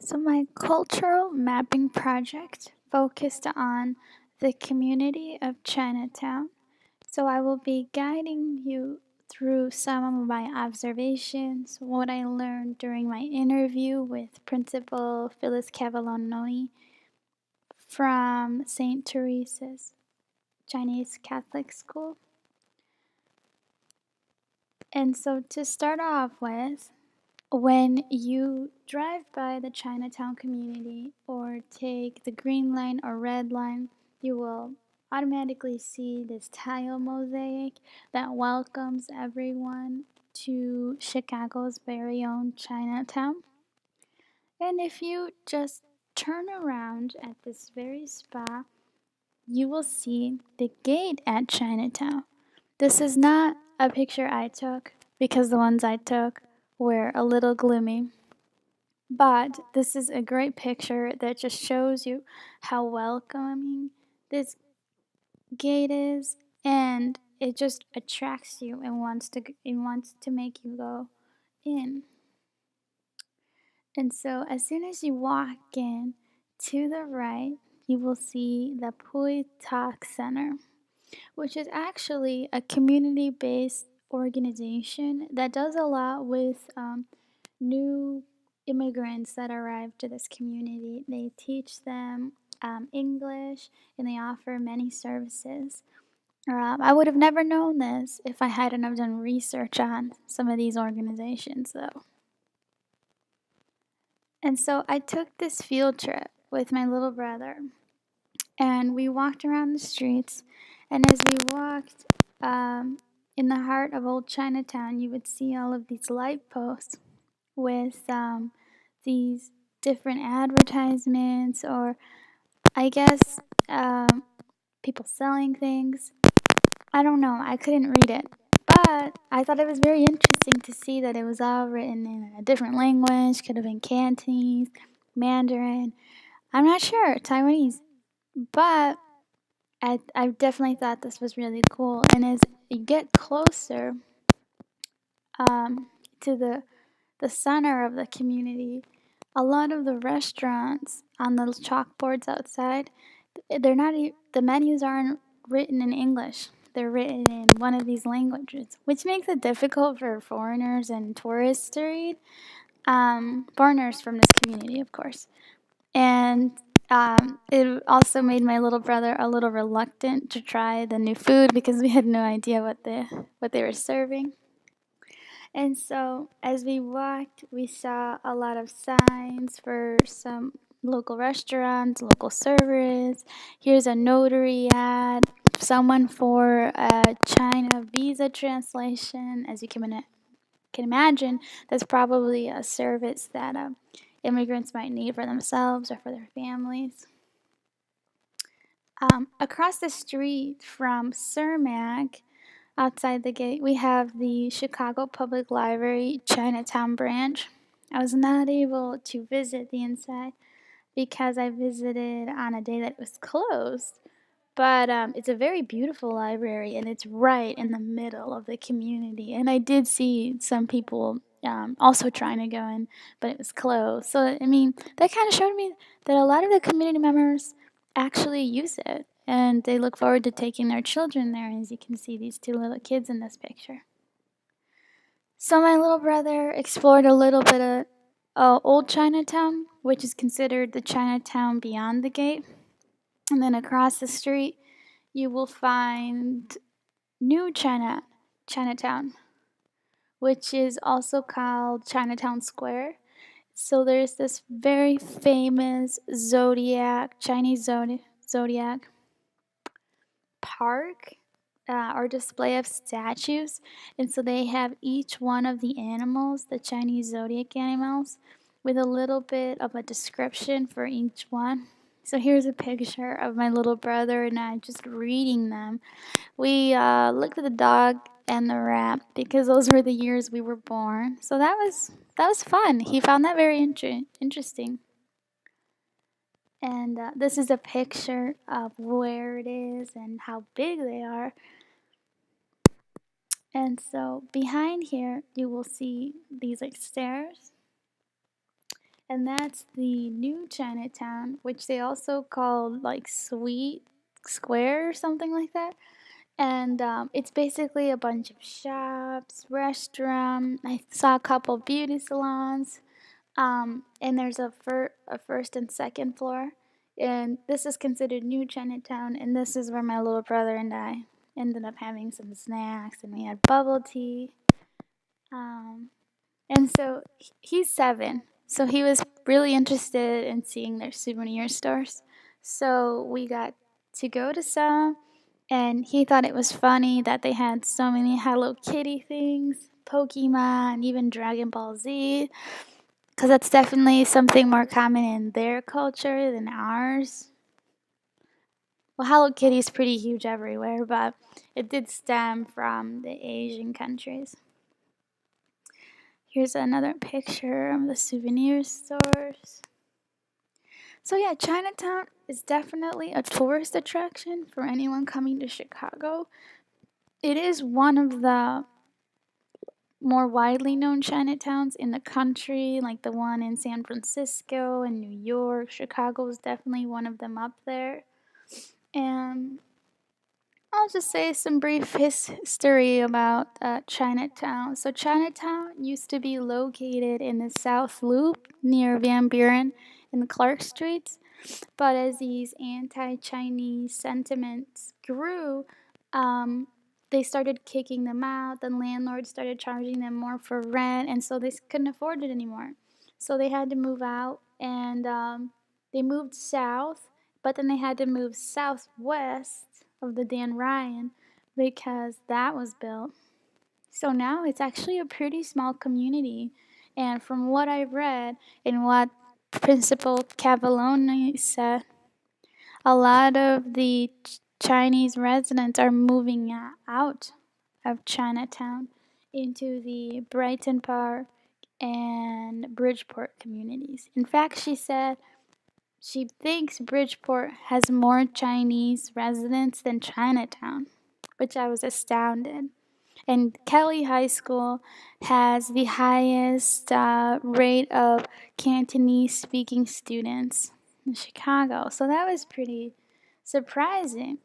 So, my cultural mapping project focused on the community of Chinatown. So, I will be guiding you through some of my observations, what I learned during my interview with Principal Phyllis Cavallononi from St. Teresa's Chinese Catholic School. And so, to start off with, when you drive by the Chinatown community or take the green line or red line, you will automatically see this tile mosaic that welcomes everyone to Chicago's very own Chinatown. And if you just turn around at this very spot, you will see the gate at Chinatown. This is not a picture I took because the ones I took were a little gloomy. But this is a great picture that just shows you how welcoming this gate is, and it just attracts you and wants to make you go in. And so as soon as you walk in to the right, you will see the Pui Tak Center, which is actually a community-based organization that does a lot with new immigrants that arrive to this community. They teach them English and they offer many services. I would have never known this if I hadn't have done research on some of these organizations, though. And so I took this field trip with my little brother, and we walked around the streets. And as we walked in the heart of old Chinatown, you would see all of these light posts with these different advertisements, or I guess people selling things. I don't know, I couldn't read it, but I thought it was very interesting to see that it was all written in a different language. Could have been Cantonese, Mandarin, I'm not sure, Taiwanese, but I definitely thought this was really cool. And as you get closer to the center of the community, a lot of the restaurants on those chalkboards outside, the menus aren't written in English. They're written in one of these languages, which makes it difficult for foreigners and tourists to read. Foreigners from this community, of course. And it also made my little brother a little reluctant to try the new food because we had no idea what they were serving. And so as we walked, we saw a lot of signs for some local restaurants, local servers. Here's a notary ad, someone for a China visa translation. As you can imagine, that's probably a service that immigrants might need for themselves or for their families. Across the street from Cermak, outside the gate, we have the Chicago Public Library Chinatown branch. I was not able to visit the inside because I visited on a day that it was closed. But it's a very beautiful library, and it's right in the middle of the community. And I did see some people also trying to go in, but it was closed. So, I mean, that kind of showed me that a lot of the community members actually use it, and they look forward to taking their children there, as you can see these two little kids in this picture. So my little brother explored a little bit of old Chinatown, which is considered the Chinatown beyond the gate. And then across the street, you will find New Chinatown, which is also called Chinatown Square. So there's this very famous Chinese zodiac park or display of statues. And so they have each one of the animals, the Chinese zodiac animals, with a little bit of a description for each one. So here's a picture of my little brother and I just reading them. We looked at the dog and the rat because those were the years we were born. So that was fun. He found that very interesting. And this is a picture of where it is and how big they are. And so behind here, you will see these like stairs. and that's the new Chinatown, which they also call like Sweet Square or something like that. And it's basically a bunch of shops, restaurants. I saw a couple beauty salons. And there's a first and second floor. And this is considered new Chinatown. And this is where my little brother and I ended up having some snacks. And we had bubble tea. Um, and so he's 7. So he was really interested in seeing their souvenir stores. So we got to go to some, and he thought it was funny that they had so many Hello Kitty things, Pokemon, even Dragon Ball Z, because that's definitely something more common in their culture than ours. Well, Hello Kitty is pretty huge everywhere, but it did stem from the Asian countries. Here's another picture of the souvenir stores. So yeah, Chinatown is definitely a tourist attraction for anyone coming to Chicago. It is one of the more widely known Chinatowns in the country, like the one in San Francisco and New York. Chicago is definitely one of them up there. And I'll just say some brief history about Chinatown. So, Chinatown used to be located in the South Loop near Van Buren and Clark Streets. But as these anti Chinese sentiments grew, um, they started kicking them out. The landlords started charging them more for rent, and so they couldn't afford it anymore. So they had to move out, and they moved south, but then they had to move southwest of the Dan Ryan because that was built. So now it's actually a pretty small community. And from what I've read and what Principal Cavalloni said, a lot of the Chinese residents are moving out of Chinatown into the Brighton Park and Bridgeport communities. In fact, she said she thinks Bridgeport has more Chinese residents than Chinatown, which I was astounded. And Kelly High School has the highest rate of Cantonese speaking students in Chicago. So that was pretty surprising.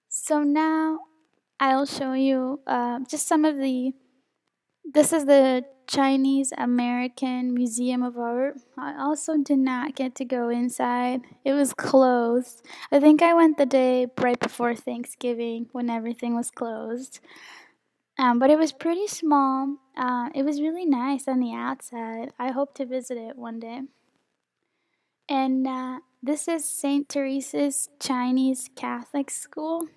So now I'll show you just some of the. This is the Chinese American Museum of Art. I also did not get to go inside. It was closed. I think I went the day right before Thanksgiving when everything was closed. But it was pretty small. It was really nice on the outside. I hope to visit it one day. And this is St. Teresa's Chinese Catholic School.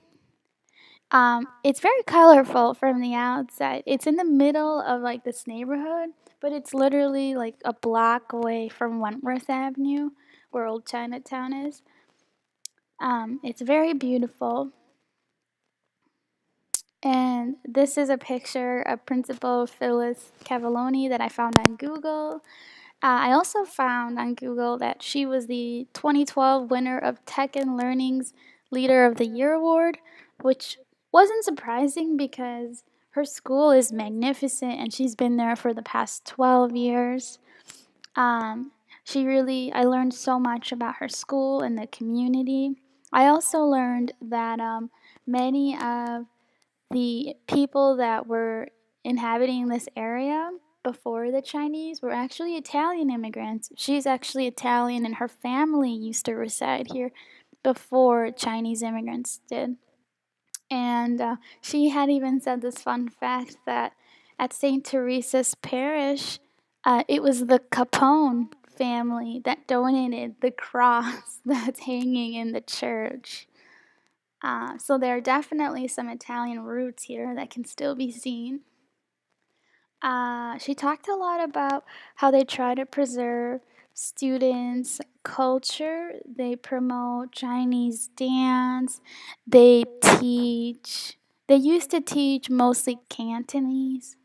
It's very colorful from the outside. It's in the middle of like this neighborhood, but it's literally like a block away from Wentworth Avenue, where Old Chinatown is. It's very beautiful. And this is a picture of Principal Phyllis Cavalloni that I found on Google. I also found on Google that she was the 2012 winner of Tech and Learning's Leader of the Year Award, which wasn't surprising because her school is magnificent and she's been there for the past 12 years. I learned so much about her school and the community. I also learned that many of the people that were inhabiting this area before the Chinese were actually Italian immigrants. She's actually Italian, and her family used to reside here before Chinese immigrants did. And she had even said this fun fact that at St. Teresa's Parish, it was the Capone family that donated the cross that's hanging in the church. So there are definitely some Italian roots here that can still be seen. She talked a lot about how they try to preserve students' culture. They promote Chinese dance. They teach. They used to teach mostly Cantonese,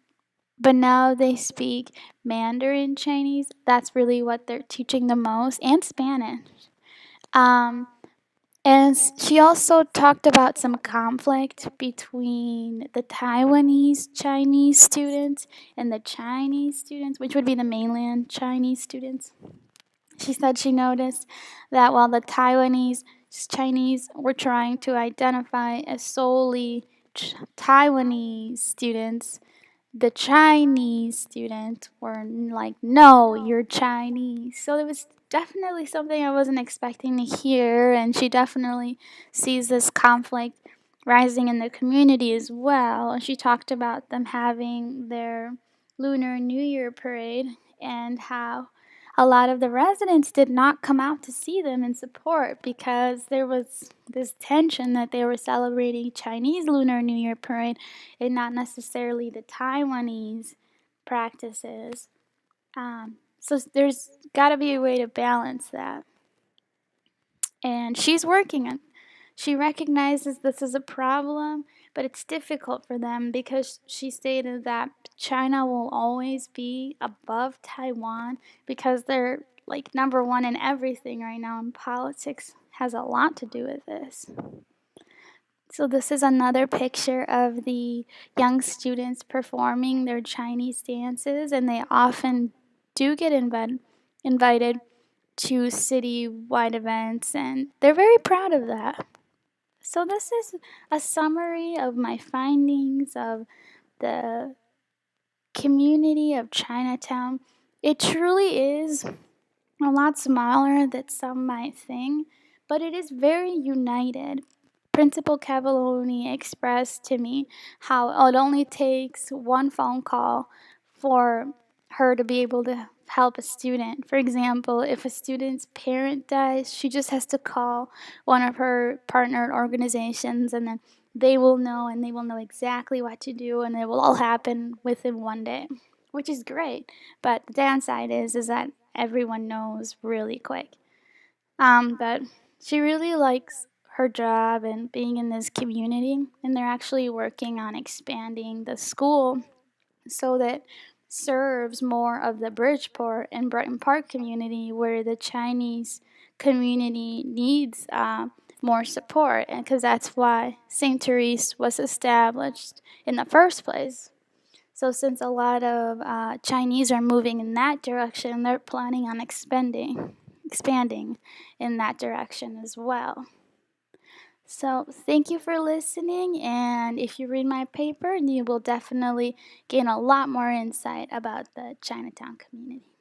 but now they speak Mandarin Chinese. That's really what they're teaching the most, and Spanish. Um, And she also talked about some conflict between the Taiwanese Chinese students and the Chinese students, which would be the mainland Chinese students. She said she noticed that while the Taiwanese Chinese were trying to identify as solely Taiwanese students, the Chinese students were like, no, you're Chinese. So it was definitely something I wasn't expecting to hear, and she definitely sees this conflict rising in the community as well. And she talked about them having their Lunar New Year parade and how a lot of the residents did not come out to see them in support because there was this tension that they were celebrating Chinese Lunar New Year parade and not necessarily the Taiwanese practices. So there's got to be a way to balance that. And she's working on. She recognizes this is a problem, but it's difficult for them because she stated that China will always be above Taiwan because they're like number one in everything right now, and politics has a lot to do with this. So this is another picture of the young students performing their Chinese dances, and they often do get invited to city-wide events, and they're very proud of that. So this is a summary of my findings of the community of Chinatown. It truly is a lot smaller than some might think, but it is very united. Principal Cavalloni expressed to me how it only takes one phone call for her to be able to help a student. For example, if a student's parent dies, she just has to call one of her partnered organizations, and then they will know, and they will know exactly what to do, and it will all happen within one day, which is great. But the downside is that everyone knows really quick. But she really likes her job and being in this community, and they're actually working on expanding the school so that serves more of the Bridgeport and Brighton Park community where the Chinese community needs more support, and because that's why St. Therese was established in the first place. So since a lot of Chinese are moving in that direction, they're planning on expanding in that direction as well. So thank you for listening, and if you read my paper, you will definitely gain a lot more insight about the Chinatown community.